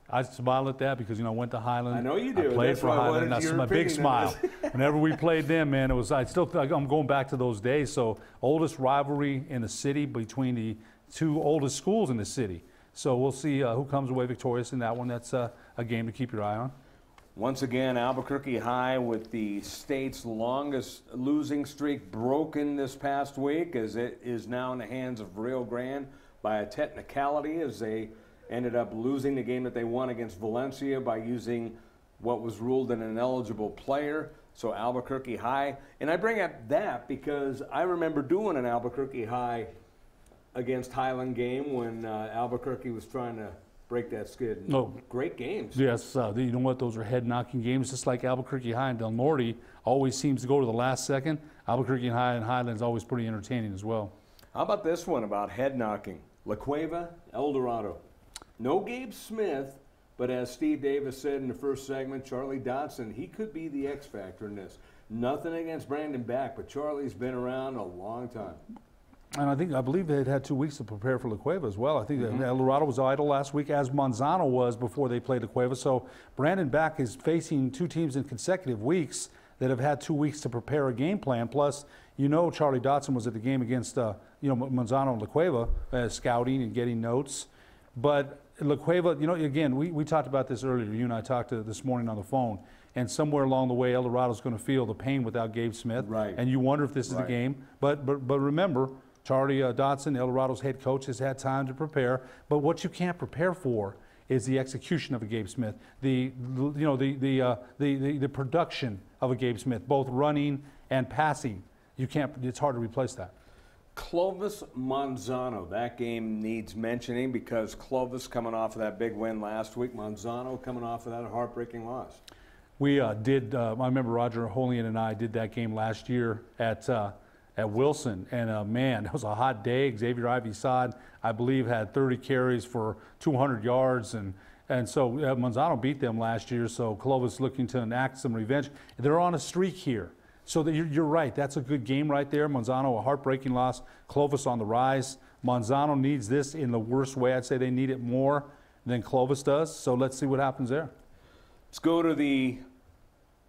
I smile at that because I went to Highland. I know you do. I played That's for why I Highland. wanted That's your my big opinion on smile. this. Whenever we played them, man, I'm going back to those days. So oldest rivalry in the city between the 2 oldest schools in the city. So we'll see who comes away victorious in that one. That's a game to keep your eye on. Once again, Albuquerque High with the state's longest losing streak broken this past week, as it is now in the hands of Rio Grande by a technicality, as they ended up losing the game that they won against Valencia by using what was ruled an ineligible player. So Albuquerque High, and I bring up that because I remember doing an Albuquerque High against Highland game when Albuquerque was trying to break that skid. No. Great games. Yes, you know what? Those are head-knocking games, just like Albuquerque High and Del Norte always seems to go to the last second. Albuquerque High and Highland is always pretty entertaining as well. How about this one about head-knocking? La Cueva, El Dorado. No Gabe Smith, but as Steve Davis said in the first segment, Charlie Dotson, he could be the X factor in this. Nothing against Brandon Back, but Charlie's been around a long time. And I believe they had 2 weeks to prepare for La Cueva as well. I think that El Dorado was idle last week, as Manzano was before they played La Cueva. So Brandon Back is facing 2 teams in consecutive weeks that have had 2 weeks to prepare a game plan. Plus, Charlie Dotson was at the game against Manzano and La Cueva, scouting and getting notes. But La Cueva, again, we talked about this earlier. You and I talked this morning on the phone. And somewhere along the way, El Dorado's going to feel the pain without Gabe Smith. Right. And you wonder if this is the game. But remember, Charlie Dotson, El Dorado's head coach, has had time to prepare. But what you can't prepare for is the execution of a Gabe Smith, the production of a Gabe Smith, both running and passing. You can't. It's hard to replace that. Clovis Manzano, that game needs mentioning because Clovis coming off of that big win last week, Manzano coming off of that heartbreaking loss. We did. I remember Roger Holian and I did that game last year at Wilson, and man, it was a hot day. Xavier Ivy-Sod, I believe, had 30 carries for 200 yards, and so Manzano beat them last year. So Clovis looking to enact some revenge. They're on a streak here. So you're right. That's a good game right there. Manzano, a heartbreaking loss. Clovis on the rise. Manzano needs this in the worst way. I'd say they need it more than Clovis does. So let's see what happens there. Let's go to the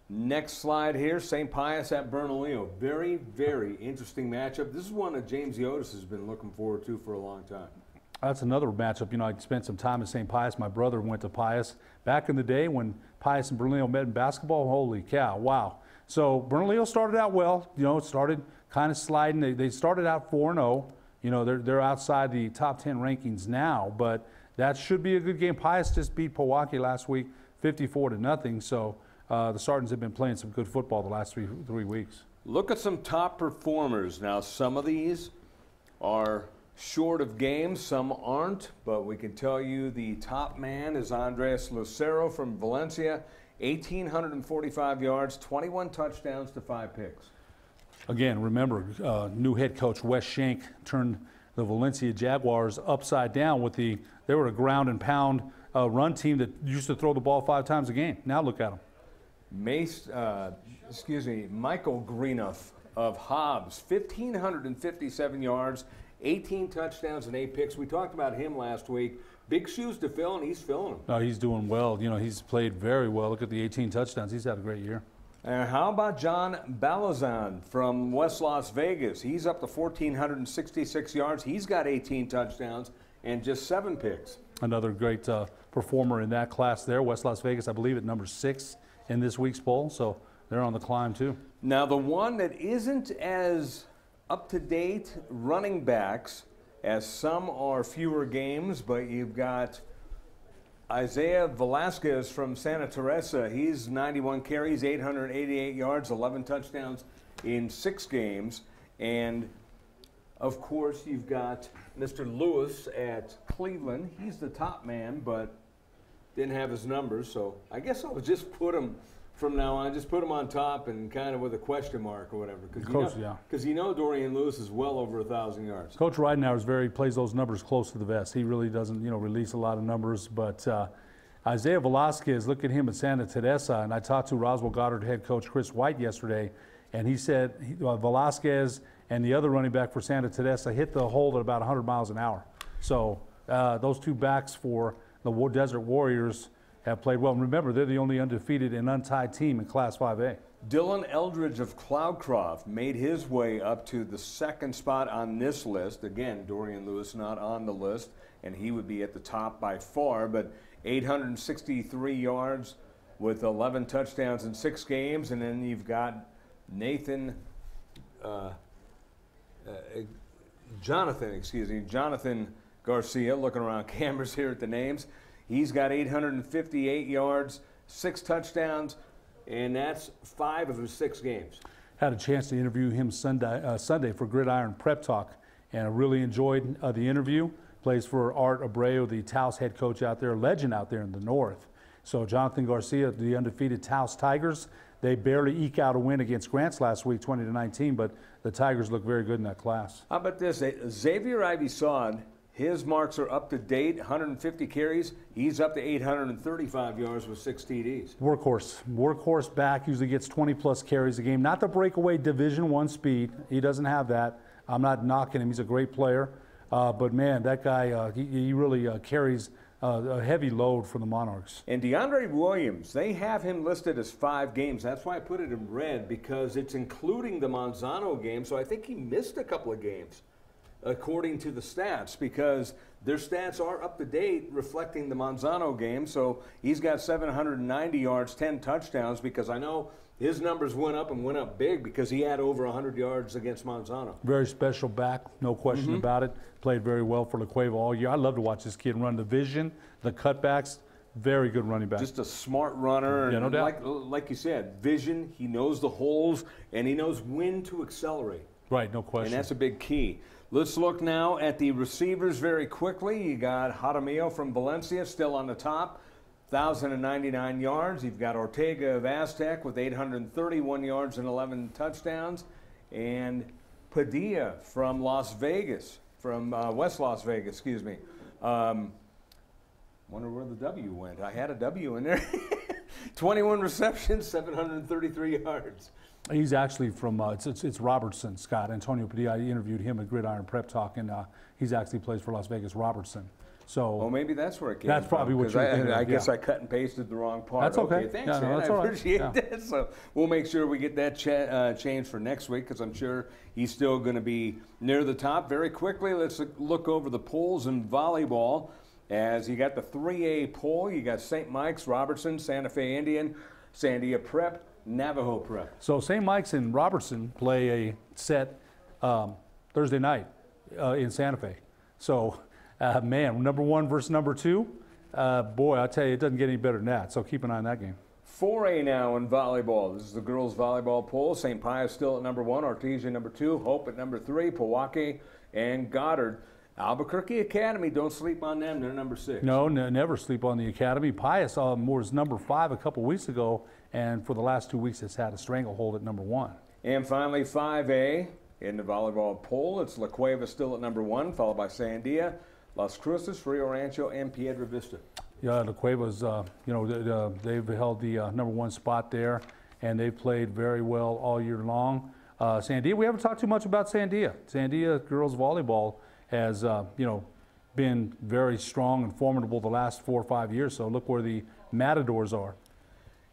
next slide here. St. Pius at Bernalillo. Very, very interesting matchup. This is one that James Yotis has been looking forward to for a long time. That's another matchup. I spent some time at St. Pius. My brother went to Pius back in the day when Pius and Bernalillo met in basketball. Holy cow, wow. So Bernalillo started out well. It started kind of sliding. They started out 4-0. They're outside the top 10 rankings now, but that should be a good game. Pius just beat Pewaukee last week, 54-0. So the Sartans have been playing some good football the last three weeks. Look at some top performers. Now, some of these are short of games, some aren't, but we can tell you the top man is Andres Lucero from Valencia. 1,845 yards, 21 touchdowns to 5 picks. Again, remember, new head coach Wes Schenk turned the Valencia Jaguars upside down with they were a ground and pound run team that used to throw the ball 5 times a game. Now look at them. Michael Greenough of Hobbs, 1,557 yards, 18 touchdowns and 8 picks. We talked about him last week. Big shoes to fill, and he's filling them. No, he's doing well. He's played very well. Look at the 18 touchdowns. He's had a great year. And how about John Balazan from West Las Vegas? He's up to 1,466 yards. He's got 18 touchdowns and just 7 picks. Another great performer in that class there. West Las Vegas, I believe, at number 6 in this week's poll. So they're on the climb, too. Now, the one that isn't as up-to-date running backs as some are fewer games, but you've got Isaiah Velasquez from Santa Teresa. He's 91 carries, 888 yards, 11 touchdowns in 6 games. And, of course, you've got Mr. Lewis at Cleveland. He's the top man, but didn't have his numbers. So I guess I'll just put him from now on, just put him on top and kind of with a question mark or whatever. Because you know Dorian Lewis is well over 1,000 yards. Coach Ridenhour plays those numbers close to the vest. He really doesn't, release a lot of numbers. But Isaiah Velasquez, look at him at Santa Teresa. And I talked to Roswell Goddard head coach Chris White yesterday, and he said Velasquez and the other running back for Santa Teresa hit the hole at about 100 miles an hour. So those two backs for the Desert Warriors have played well. And remember, they're the only undefeated and untied team in Class 5A. Dylan Eldridge of Cloudcroft made his way up to the 2nd spot on this list. Again, Dorian Lewis not on the list, and he would be at the top by far, but 863 yards with 11 touchdowns in 6 games. And then you've got Jonathan Garcia, looking around cameras here at the names. He's got 858 yards, 6 touchdowns, and that's 5 of his 6 games. Had a chance to interview him Sunday for Gridiron Prep Talk, and I really enjoyed the interview. Plays for Art Abreu, the Taos head coach out there, legend out there in the north. So Jonathan Garcia, the undefeated Taos Tigers, they barely eke out a win against Grants last week, 20-19, but the Tigers look very good in that class. How about this? Xavier Ivy-Sod, his marks are up to date, 150 carries. He's up to 835 yards with 6 TDs. Workhorse back, usually gets 20-plus carries a game. Not the breakaway Division I speed. He doesn't have that. I'm not knocking him. He's a great player. But, man, that guy, he really carries a heavy load for the Monarchs. And DeAndre Williams, they have him listed as 5 games. That's why I put it in red, because it's including the Manzano game. So I think he missed a couple of games, according to the stats, because their stats are up to date reflecting the Manzano game. So he's got 790 yards, 10 touchdowns, because I know his numbers went up big because he had over 100 yards against Manzano. Very special back, no question about it. Played very well for La Cueva all year. I love to watch this kid run the vision, the cutbacks. Very good running back. Just a smart runner. Yeah, no doubt. Like you said, vision, he knows the holes, and he knows when to accelerate. Right, no question. And that's a big key. Let's look now at the receivers very quickly. You got Jaramillo from Valencia still on the top, 1,099 yards. You've got Ortega of Aztec with 831 yards and 11 touchdowns. And Padilla from Las Vegas, from West Las Vegas, excuse me. Wonder where the W went. I had a W in there. 21 receptions, 733 yards. He's actually from, it's Robertson, Scott. Antonio Padilla, I interviewed him at Gridiron Prep Talk, and he's actually plays for Las Vegas Robertson. So maybe that's where it came That's from, probably what you're thinking I of, guess I cut and pasted the wrong part. That's okay. Thanks, Yeah, no, man. that's I all right. appreciate Yeah. that. So we'll make sure we get that changed for next week, because I'm sure he's still going to be near the top. Very quickly, let's look over the polls in volleyball. As you got the 3A poll, you got St. Mike's, Robertson, Santa Fe Indian, Sandia Prep, Navajo Prep. So St. Mike's and Robertson play a set Thursday night in Santa Fe. So, man, number 1 versus number 2, boy, I'll tell you, it doesn't get any better than that. So keep an eye on that game. 4A now in volleyball. This is the girls' volleyball poll. St. Pius still at number 1, Artesia number 2, Hope at number 3, Pewaukee and Goddard. Albuquerque Academy, don't sleep on them. They're number 6. No, never sleep on the Academy. Pius was number 5 a couple weeks ago, and for the last 2 weeks it's had a stranglehold at number 1. And finally, 5A in the volleyball poll. It's La Cueva still at number 1, followed by Sandia, Las Cruces, Rio Rancho, and Piedra Vista. Yeah, La Cueva's, they've held the number 1 spot there, and they've played very well all year long. Sandia, we haven't talked too much about Sandia. Sandia girls volleyball has, been very strong and formidable the last 4 or 5 years. So look where the Matadors are.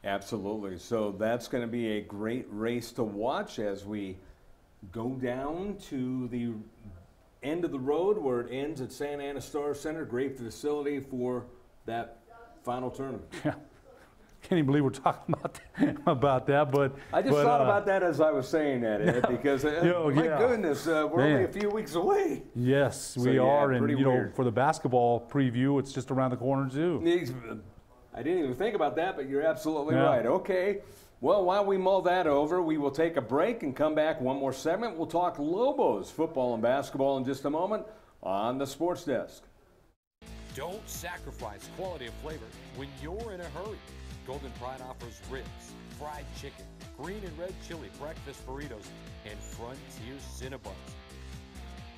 Absolutely. So that's going to be a great race to watch as we go down to the end of the road where it ends at Santa Ana Star Center. Great facility for that final tournament. Yeah. can't even believe we're talking about that. But I just thought about that as I was saying that, Ed, because my goodness, we're only a few weeks away. Yes, we are, and for the basketball preview, it's just around the corner too. I didn't even think about that, but you're absolutely right. Okay, well, while we mull that over, we will take a break and come back one more segment. We'll talk Lobos football and basketball in just a moment on the Sports Desk. Don't sacrifice quality of flavor when you're in a hurry. Golden Pride offers ribs, fried chicken, green and red chili breakfast burritos, and Frontier Cinnabons.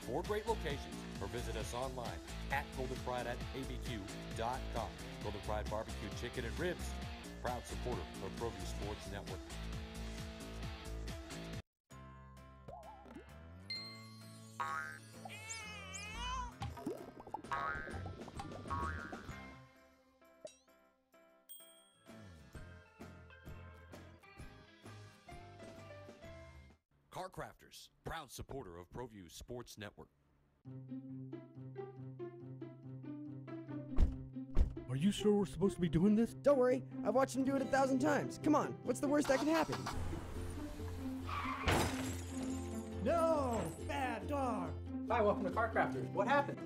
4 great locations, or visit us online at goldenpride@abq.com. Golden Pride Barbecue Chicken and Ribs, proud supporter of Proview Sports Network. Car Crafters, proud supporter of Proview Sports Network. Are you sure we're supposed to be doing this? Don't worry, I've watched him do it 1,000 times. Come on, what's the worst that can happen? No! Bad dog! Hi, welcome to Car Crafters. What happened?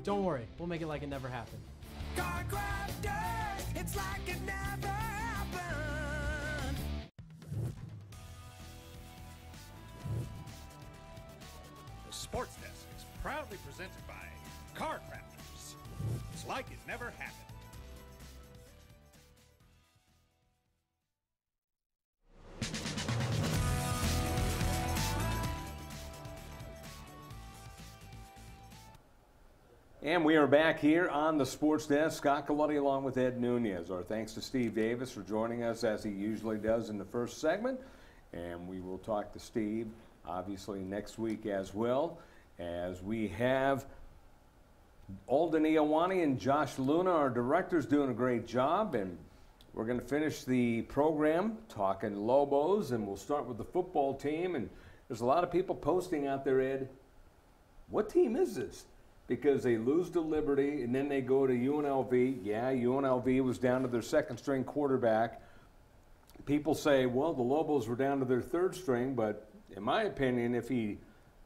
Don't worry, we'll make it like it never happened. Car Crafters, it's like it never happened. The Sports Desk is proudly presented by Car Crafters. It's like it never happened. And we are back here on the Sports Desk. Scott Galletti along with Ed Nunez. Our thanks to Steve Davis for joining us as he usually does in the first segment. And we will talk to Steve obviously next week as well, as we have Alden Iowani and Josh Luna, our directors, doing a great job. And we're going to finish the program talking Lobos, and we'll start with the football team. And there's a lot of people posting out there, Ed, what team is this? Because they lose to Liberty, and then they go to UNLV. Yeah, UNLV was down to their second-string quarterback. People say, well, the Lobos were down to their third string, but in my opinion, if he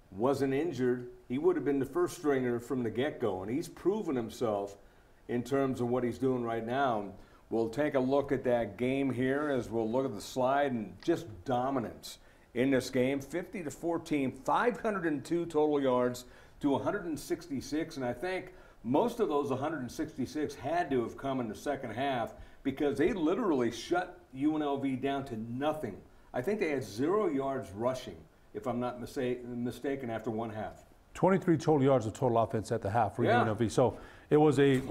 wasn't injured, he would have been the first stringer from the get-go, and he's proven himself in terms of what he's doing right now. We'll take a look at that game here as we'll look at the slide, and just dominance in this game. 50-14, 502 total yards to 166, and I think most of those 166 had to have come in the second half because they literally shut UNLV down to nothing. I think they had 0 yards rushing, if I'm not mistaken, after one half. 23 total yards of total offense at the half for UNLV. So it was a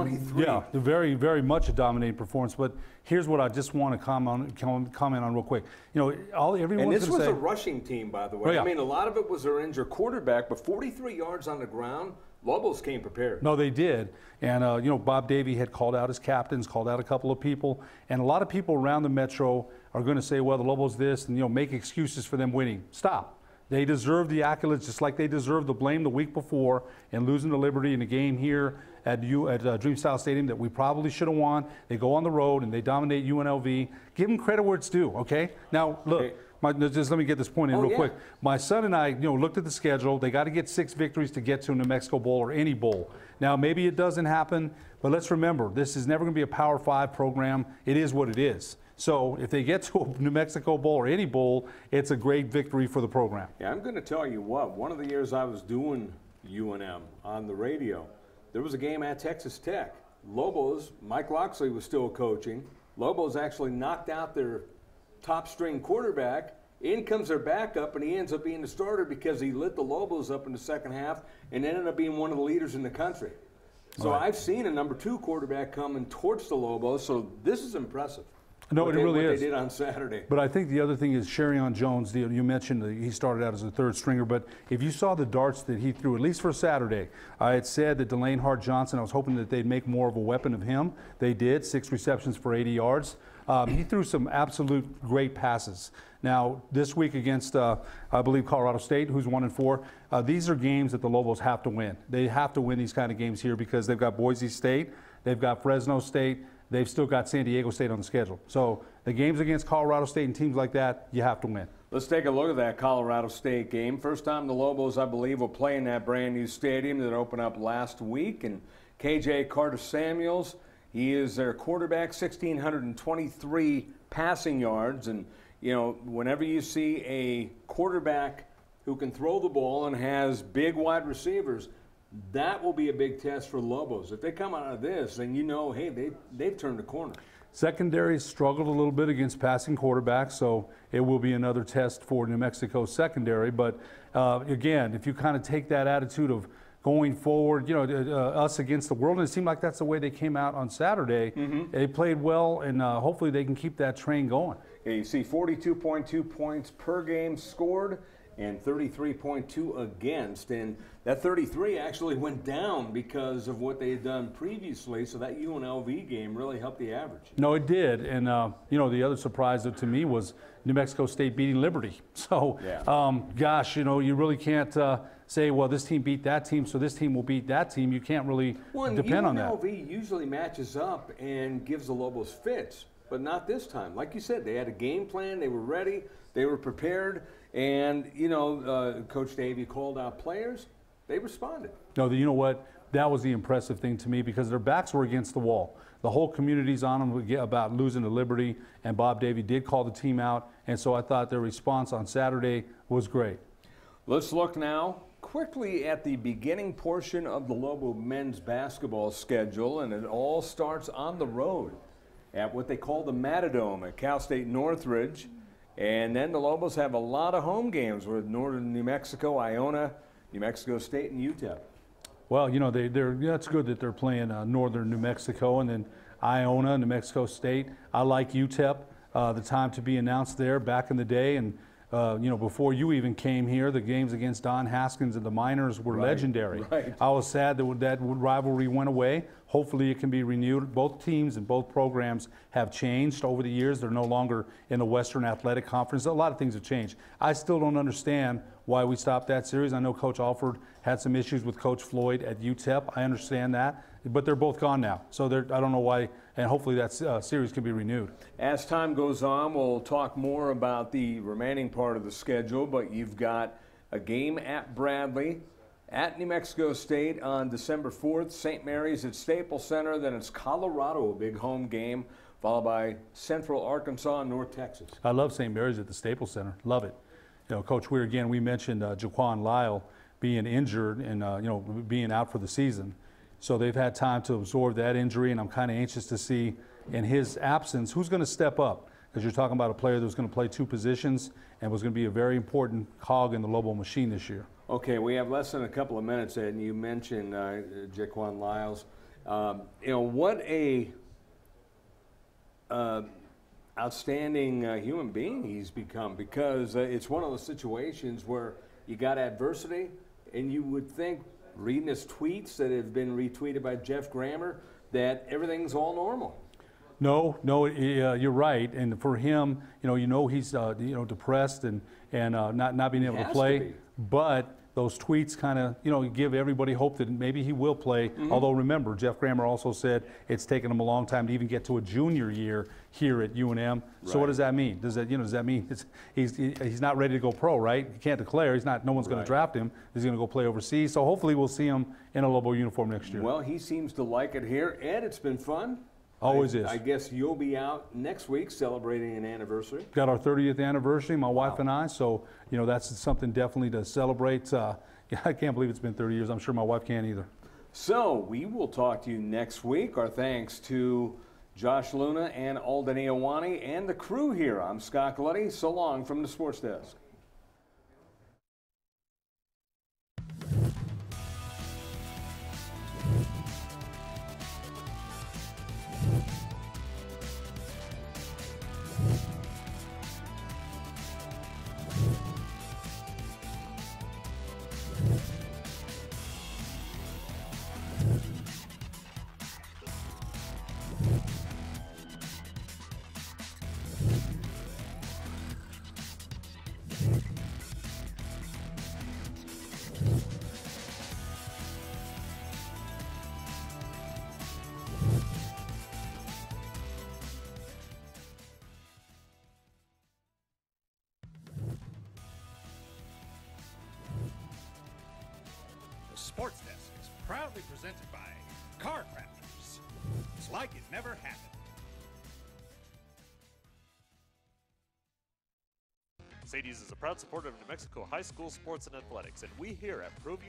very, very much a dominating performance. But here's what I just want to comment on real quick. Everyone's and this was a rushing team, by the way. Oh, yeah. I mean, a lot of it was their injured quarterback, but 43 yards on the ground. Lobos came prepared. No, they did. And, Bob Davie had called out his captains, called out a couple of people. And a lot of people around the Metro are going to say, well, the Lobos this, and, make excuses for them winning. Stop. They deserve the accolades just like they deserved the blame the week before and losing to Liberty in a game here at Dream Style Stadium that we probably should have won. They go on the road and they dominate UNLV. Give them credit where it's due, okay? Now, look. Just let me get this point in real quick. My son and I, looked at the schedule. They got to get 6 victories to get to a New Mexico Bowl or any bowl. Now, maybe it doesn't happen, but let's remember, this is never going to be a Power 5 program. It is what it is. So if they get to a New Mexico Bowl or any bowl, it's a great victory for the program. Yeah, I'm going to tell you what. One of the years I was doing UNM on the radio, there was a game at Texas Tech. Lobos, Mike Loxley was still coaching. Lobos actually knocked out their top string quarterback. In comes their backup, and he ends up being the starter because he lit the Lobos up in the second half and ended up being one of the leaders in the country. So I've seen a number 2 quarterback coming towards the Lobos, so this is impressive. No, it really is. What they did on Saturday. But I think the other thing is Sherion Jones. You mentioned that he started out as a third stringer, but if you saw the darts that he threw, at least for Saturday, I had said that Delane Hart-Johnson, I was hoping that they'd make more of a weapon of him. They did, 6 receptions for 80 yards. He threw some absolute great passes. Now, this week against, I believe, Colorado State, who's 1-4, these are games that the Lobos have to win. They have to win these kind of games here because they've got Boise State, they've got Fresno State, they've still got San Diego State on the schedule. So the games against Colorado State and teams like that, you have to win. Let's take a look at that Colorado State game. First time the Lobos, I believe, will play in that brand new stadium that opened up last week. And KJ Carter-Samuels, he is their quarterback, 1,623 passing yards. And, you know, whenever you see a quarterback who can throw the ball and has big wide receivers, that will be a big test for Lobos. If they come out of this, then you know, hey, they've turned a corner. Secondary struggled a little bit against passing quarterbacks, so it will be another test for New Mexico's secondary. But again, if you kind of take that attitude of going forward, you know, us against the world, and it seemed like that's the way they came out on Saturday. They played well, and hopefully they can keep that train going. Yeah, you see 42.2 points per game scored and 33.2 against, and that 33 actually went down because of what they had done previously, so that UNLV game really helped the average. No, it did, and you know, the other surprise to me was New Mexico State beating Liberty. So, gosh, you know, you really can't say, well, this team beat that team, so this team will beat that team. You can't really depend on that. UNLV usually matches up and gives the Lobos fits, but not this time. Like you said, they had a game plan, they were ready, they were prepared. And, you know, Coach Davey called out players. They responded. No, you know what? That was the impressive thing to me because their backs were against the wall. The whole community's on them about losing to Liberty, and Bob Davey did call the team out. And so I thought their response on Saturday was great. Let's look now quickly at the beginning portion of the Lobo men's basketball schedule, and it all starts on the road at what they call the Matadome at Cal State Northridge. And then the Lobos have a lot of home games with Northern New Mexico, Iona, New Mexico State, and UTEP. Well, you know, that's good that they're playing Northern New Mexico and then Iona, New Mexico State. I like UTEP, the time to be announced there back in the day. And, you know, before you even came here, the games against Don Haskins and the Miners were legendary. I was sad that rivalry went away. Hopefully it can be renewed. Both teams and both programs have changed over the years. They're no longer in the Western Athletic Conference. A lot of things have changed. I still don't understand why we stopped that series. I know Coach Alford had some issues with Coach Floyd at UTEP. I understand that. But they're both gone now. So I don't know why, and hopefully that series can be renewed. As time goes on, we'll talk more about the remaining part of the schedule, but you've got a game at Bradley, at New Mexico State on December 4th, St. Mary's at Staples Center, then it's Colorado, a big home game, followed by Central Arkansas and North Texas. I love St. Mary's at the Staples Center. Love it. You know, Coach Weir, again, we mentioned Jaquan Lyle being injured and, you know, being out for the season. So they've had time to absorb that injury, and I'm kind of anxious to see in his absence who's going to step up, because you're talking about a player that was going to play two positions and was going to be a very important cog in the Lobo machine this year. Okay, we have less than a couple of minutes, and you mentioned Jaquan Lyles. You know, what a outstanding human being he's become, because it's one of those situations where you got adversity, and you would think, reading his tweets that have been retweeted by Jeff Grammer, that everything's all normal. No, you're right. And for him, you know he's you know, depressed and not being able to play. But those tweets kind of, give everybody hope that maybe he will play. Although remember, Jeff Grammer also said it's taken him a long time to even get to a junior year here at UNM. So what does that mean? Does that mean he's not ready to go pro, right? He can't declare. He's not. No one's going to draft him. He's going to go play overseas. So hopefully we'll see him in a Lobo uniform next year. Well, he seems to like it here. Ed, it's been fun. Always is. I guess you'll be out next week celebrating an anniversary. Got our 30th anniversary, my wife and I. So, that's something definitely to celebrate. I can't believe it's been 30 years. I'm sure my wife can't either. So we will talk to you next week. Our thanks to Josh Luna and Alden Iowani and the crew here. I'm Scott Galetti. So long from the Sports Desk. Sports Desk is proudly presented by Car Crafters. It's like it never happened. Mercedes is a proud supporter of New Mexico high school sports and athletics, and we here at Proview